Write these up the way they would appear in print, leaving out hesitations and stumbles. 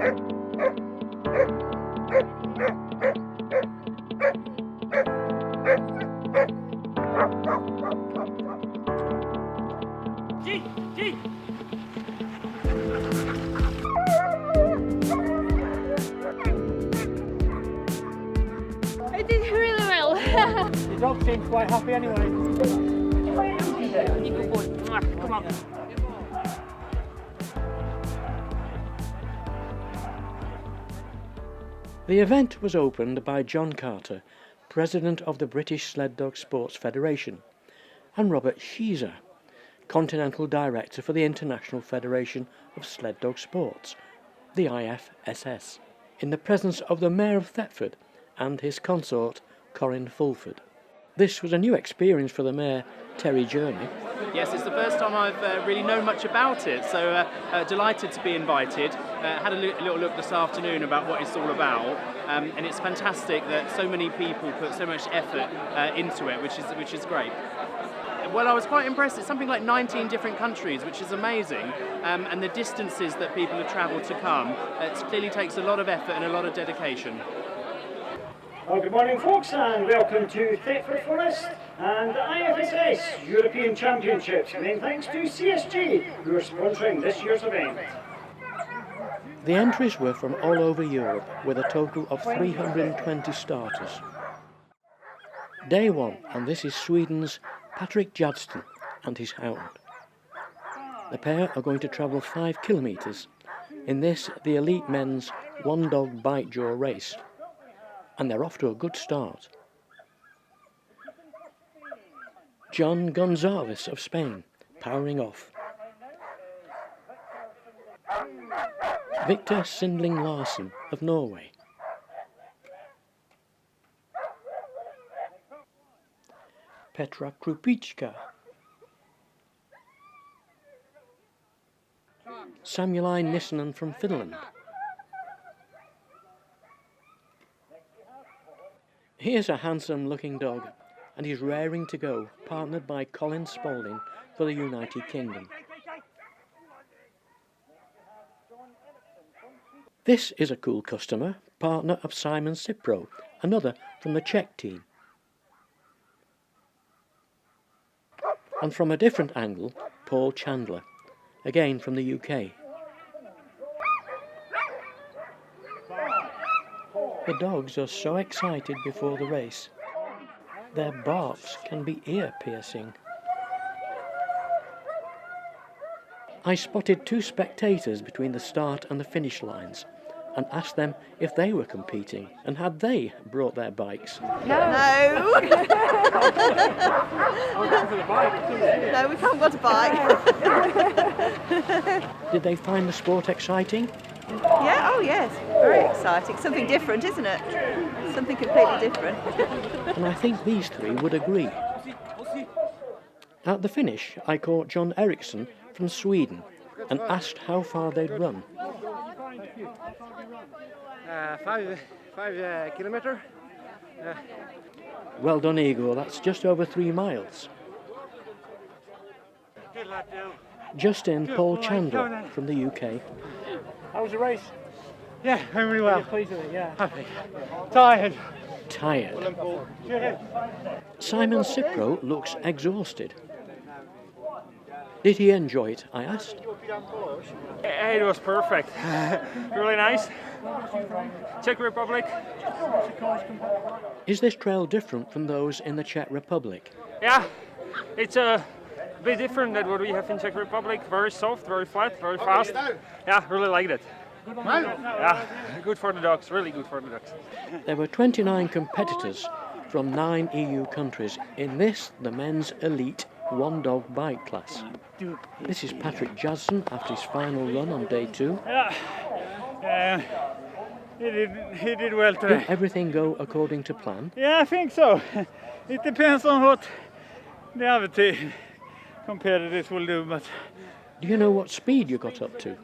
I did really well. Your dog seems quite happy anyway. Come on. The event was opened by John Carter, President of the British Sled Dog Sports Federation, and Robert Sheezer, Continental Director for the International Federation of Sled Dog Sports, the IFSS, in the presence of the Mayor of Thetford and his consort, Corinne Fulford. This was a new experience for the Mayor, Terry Journey. Yes, it's the first time I've really known much about it, so delighted to be invited. Had a little look this afternoon about what it's all about, and it's fantastic that so many people put so much effort into it, which is great. Well, I was quite impressed. It's something like 19 different countries, which is amazing, and the distances that people have travelled to come, it clearly takes a lot of effort and a lot of dedication. Well, good morning, folks, and welcome to Thetford Forest and the IFSS European Championships. Many thanks to CSG, who are sponsoring this year's event. The entries were from all over Europe, with a total of 320 starters. Day one, and this is Sweden's Patrick Jadston and his hound. The pair are going to travel 5 kilometres in this, the elite men's one-dog Bike-jor race, and they're off to a good start. John Gonzalez of Spain, powering off. Victor Sindling Larsen of Norway. Petra Krupicka. Samuelai Nissanen from Finland. Here's a handsome-looking dog, and he's raring to go, partnered by Colin Spalding for the United Kingdom. This is a cool customer, partner of Simon Cipro, another from the Czech team. And from a different angle, Paul Chandler, again from the UK. The dogs are so excited before the race. Their barks can be ear-piercing. I spotted 2 spectators between the start and the finish lines and asked them if they were competing and had they brought their bikes. No, we haven't got a bike. Did they find the sport exciting? Yeah, oh yes, very exciting. Something different, isn't it? Something completely different. And I think these 3 would agree. At the finish, I caught John Eriksson from Sweden and asked how far they'd run. 5 kilometer. Well done, Igor, that's just over 3 miles. Justin Paul Chandler from the UK. How was the race? Yeah, going really well. You're pleased with it, yeah. Happy. Tired. Tired. Simon Cipro looks exhausted. Did he enjoy it, I asked. It was perfect. Really nice. Czech Republic. Is this trail different from those in the Czech Republic? Yeah, it's a bit different than what we have in Czech Republic. Very soft, very flat, very fast. Yeah, really liked it. Yeah, good for the dogs, really good for the dogs. There were 29 competitors from 9 EU countries in this, the men's elite one-dog bike class. This is Patrick Jadston after his final run on day 2. Yeah, he did well today. Did everything go according to plan? Yeah, I think so. It depends on what the other two competitors will do, but... Do you know what speed you got up to?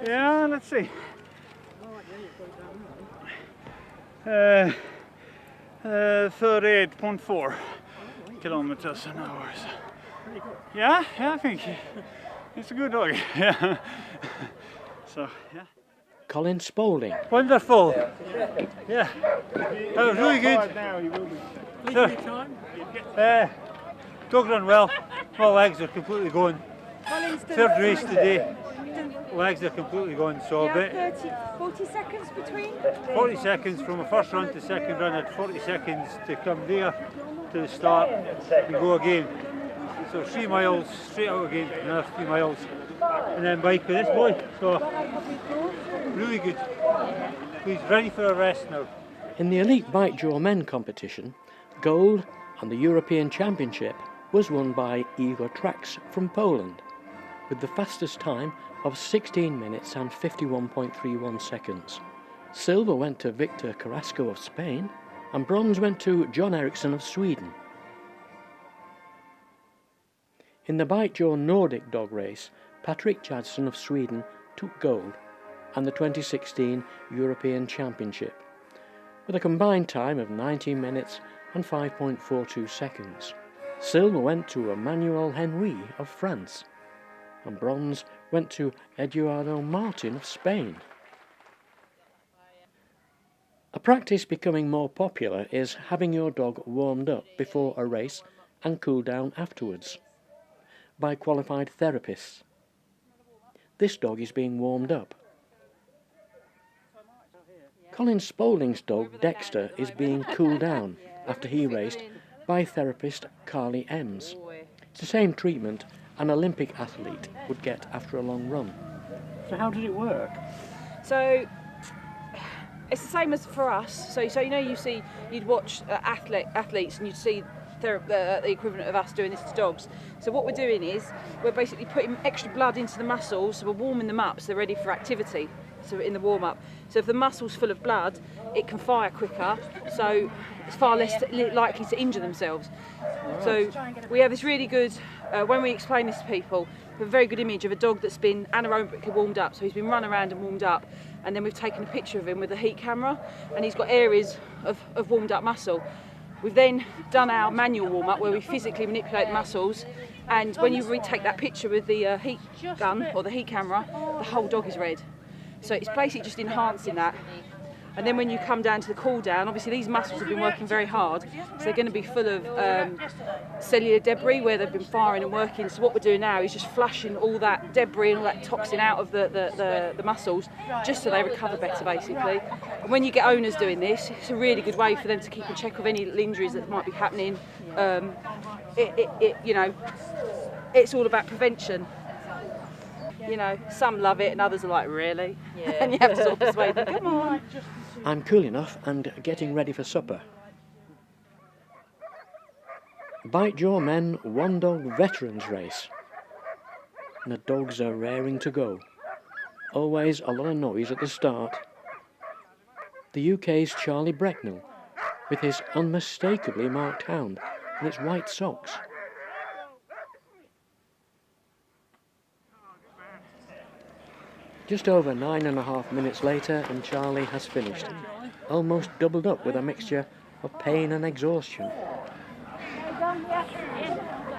Yeah, let's see. 38.4 kilometers an hour. So. Yeah, I think it's a good dog. Yeah. So, yeah. Colin Spaulding. Wonderful. Yeah, that was really good. Dog run well. My legs are completely going. Third race today. Legs are completely gone, so a bit. 40 seconds between? 40 seconds from the first run to second run, had 40 seconds to come there to the start and go again. So 3 miles straight out again, another 3 miles, and then bike with this boy. So really good. He's ready for a rest now. In the elite Bike-jor men competition, gold and the European Championship was won by Igor Trax from Poland, with the fastest time of 16 minutes and 51.31 seconds. Silver went to Victor Carrasco of Spain, and bronze went to John Eriksson of Sweden. In the Bike-jor Nordic dog race, Patrick Jadson of Sweden took gold and the 2016 European Championship, with a combined time of 19 minutes and 5.42 seconds. Silver went to Emmanuel Henry of France, and bronze went to Eduardo Martin of Spain. A practice becoming more popular is having your dog warmed up before a race and cooled down afterwards by qualified therapists. This dog is being warmed up. Colin Spaulding's dog Dexter is being cooled down after he raced by therapist Carly Ems. It's the same treatment an Olympic athlete would get after a long run. So how did it work? So it's the same as for us. So you know, you'd watch athletes and you'd see the equivalent of us doing this to dogs. So what we're doing is we're basically putting extra blood into the muscles, so we're warming them up so they're ready for activity. So in the warm-up, so if the muscle's full of blood, it can fire quicker, so it's far less likely to injure themselves. So we have this really good, when we explain this to people, we have a very good image of a dog that's been anaerobically warmed up. So he's been run around and warmed up, and then we've taken a picture of him with a heat camera, and he's got areas of warmed up muscle. We've then done our manual warm-up where we physically manipulate the muscles, and when you retake that picture with the heat gun or the heat camera, the whole dog is red. So it's basically just enhancing that. And then when you come down to the cool down, obviously these muscles have been working very hard, so they're going to be full of cellular debris where they've been firing and working. So what we're doing now is just flushing all that debris and all that toxin out of the muscles, just so they recover better, basically. And when you get owners doing this, it's a really good way for them to keep in check of any injuries that might be happening. You know, it's all about prevention. You know, some love it and others are like, really? Yeah. And you have to sort of persuade them, come on. I'm cool enough and getting ready for supper. Bike-jor men one-dog veterans race. And the dogs are raring to go. Always a lot of noise at the start. The UK's Charlie Brecknell, with his unmistakably marked hound and its white socks. Just over 9.5 minutes later and Charlie has finished, almost doubled up with a mixture of pain and exhaustion.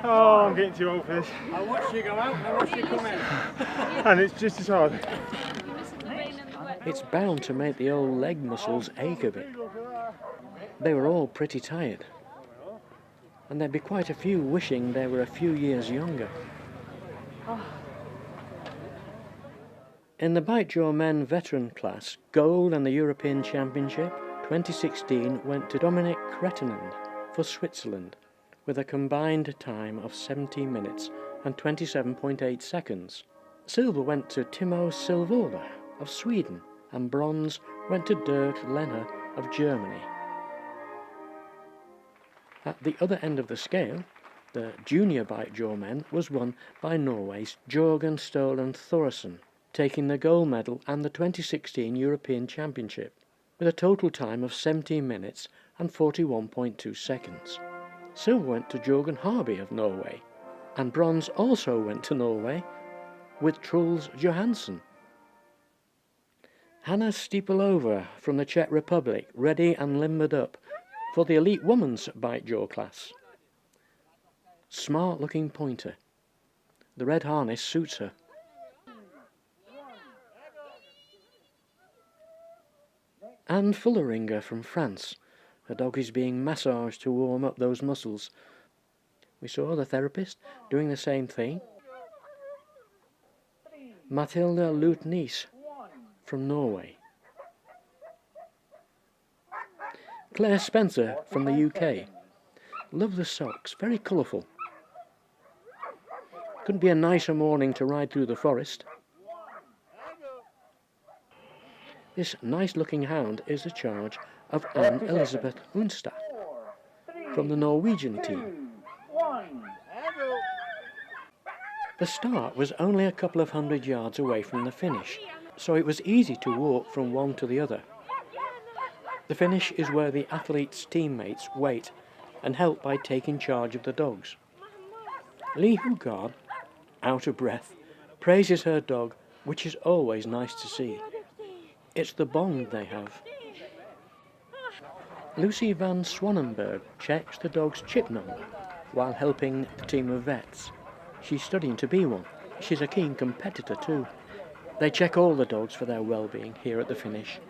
Oh, I'm getting too old for this. I watched you go out and I watched you come in. And it's just as hard. It's bound to make the old leg muscles ache a bit. They were all pretty tired, and there'd be quite a few wishing they were a few years younger. In the Bike-jor men veteran class, gold and the European Championship 2016 went to Dominic Kretenand for Switzerland, with a combined time of 17 minutes and 27.8 seconds. Silver went to Timo Silvola of Sweden, and bronze went to Dirk Lenner of Germany. At the other end of the scale, the junior Bike-jor men was won by Norway's Jorgen Stolen Thoresson, taking the gold medal and the 2016 European Championship, with a total time of 17 minutes and 41.2 seconds. Silver went to Jorgen Harby of Norway, and bronze also went to Norway, with Truls Johansson. Hanna Stipalova from the Czech Republic, ready and limbered up for the elite women's Bike-jor class. Smart-looking pointer. The red harness suits her. And Fulleringer from France. Her dog is being massaged to warm up those muscles. We saw the therapist doing the same thing. Mathilda Lutnice from Norway. Claire Spencer from the UK. Love the socks, very colourful. Couldn't be a nicer morning to ride through the forest. This nice looking hound is the charge of Anne Elizabeth Unstad from the Norwegian team. The start was only a couple of 100 yards away from the finish, so it was easy to walk from one to the other. The finish is where the athletes' teammates wait and help by taking charge of the dogs. Lee Hugard, out of breath, praises her dog, which is always nice to see. It's the bond they have. Lucy van Swanenberg checks the dog's chip number while helping the team of vets. She's studying to be one. She's a keen competitor too. They check all the dogs for their well-being here at the finish.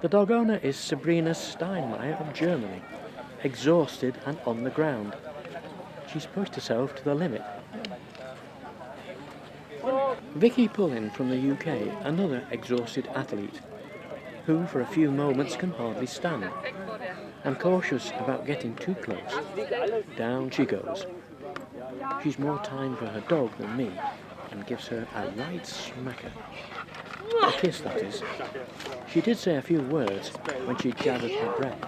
The dog owner is Sabrina Steinmeier of Germany, exhausted and on the ground. She's pushed herself to the limit. Vicky Pullin from the UK, another exhausted athlete, who for a few moments can hardly stand, and cautious about getting too close. Down she goes. She's more time for her dog than me, and gives her a right smacker. A kiss, that is. She did say a few words when she gathered her breath.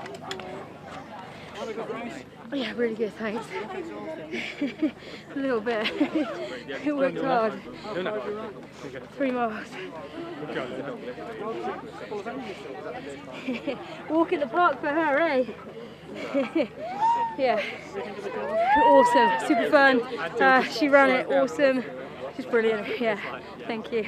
Yeah, really good, thanks. A little bit. It worked hard. 3 miles. Walk in the park for her, eh? Yeah. Awesome. Super fun. She ran it. Awesome. She's brilliant. Yeah. Thank you.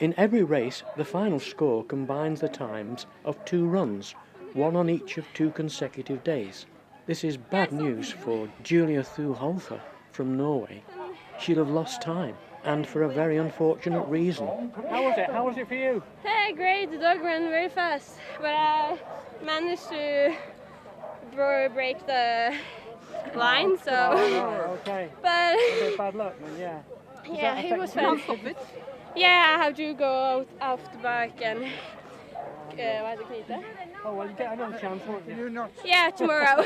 In every race, the final score combines the times of 2 runs, one on each of 2 consecutive days. This is bad news for Julia Thuholfer from Norway. She'll have lost time, and for a very unfortunate reason. How was it? How was it for you? Hey, great. The dog ran very fast, but I managed to break the line, so... Oh, okay. But... A bit bad luck, then, yeah. Yeah, it was fun. Yeah, I have to go off the bike and... Oh, well, you get another chance, won't you? Yeah, tomorrow.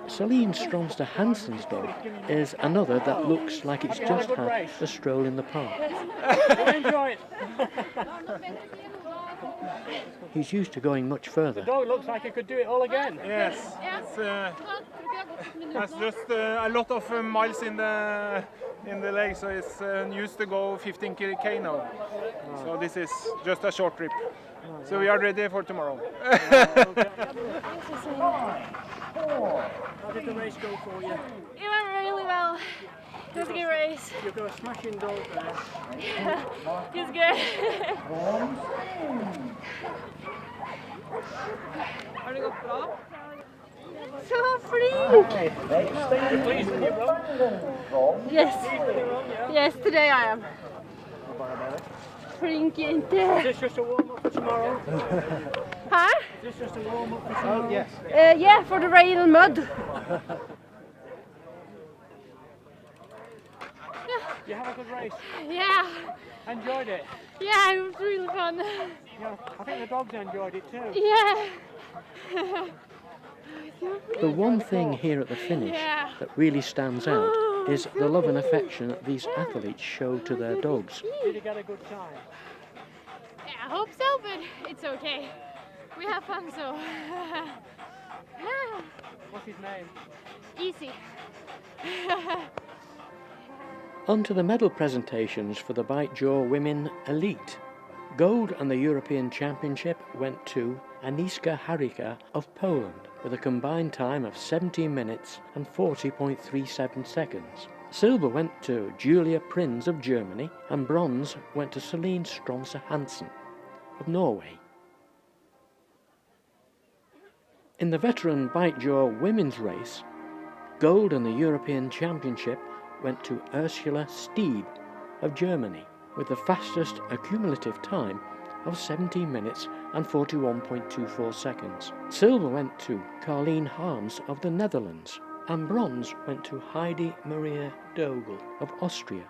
Celine Stromster Hansen's dog is another that looks like it's just had a stroll in the park. Enjoy it. He's used to going much further. The dog looks like it could do it all again. Yes, it's just a lot of miles in the leg, so it's used to go 15k now. So this is just a short trip. So we are ready for tomorrow. How did the race go for you? It went really well. It was a good race. You've got a smashing dog there. Yeah, it was good. Har det gått bra? Så flink! You're pleased with your run? Yes, today I am. Flink inte. Is this just a warm-up for tomorrow? Huh? Is this just a warm-up for tomorrow? Yes. Yeah, for the rain and mud. You have a good race? Yeah. Enjoyed it? Yeah, it was really fun. Yeah, I think the dogs enjoyed it too. Yeah. The one thing here at the finish that really stands out is the love and affection that these athletes show to their dogs. Did you get a good time? Yeah, I hope so, but it's okay. We have fun, so... What's his name? Easy. On to the medal presentations for the Bike-jor Women Elite. Gold on the European Championship went to Aniska Harika of Poland with a combined time of 17 minutes and 40.37 seconds. Silver went to Julia Prins of Germany, and bronze went to Celine Stromser Hansen of Norway. In the veteran Bike-jor women's race, gold on the European Championship went to Ursula Stieb of Germany with the fastest accumulative time of 17 minutes and 41.24 seconds. Silver went to Carleen Harms of the Netherlands, and bronze went to Heidi Maria Dogel of Austria.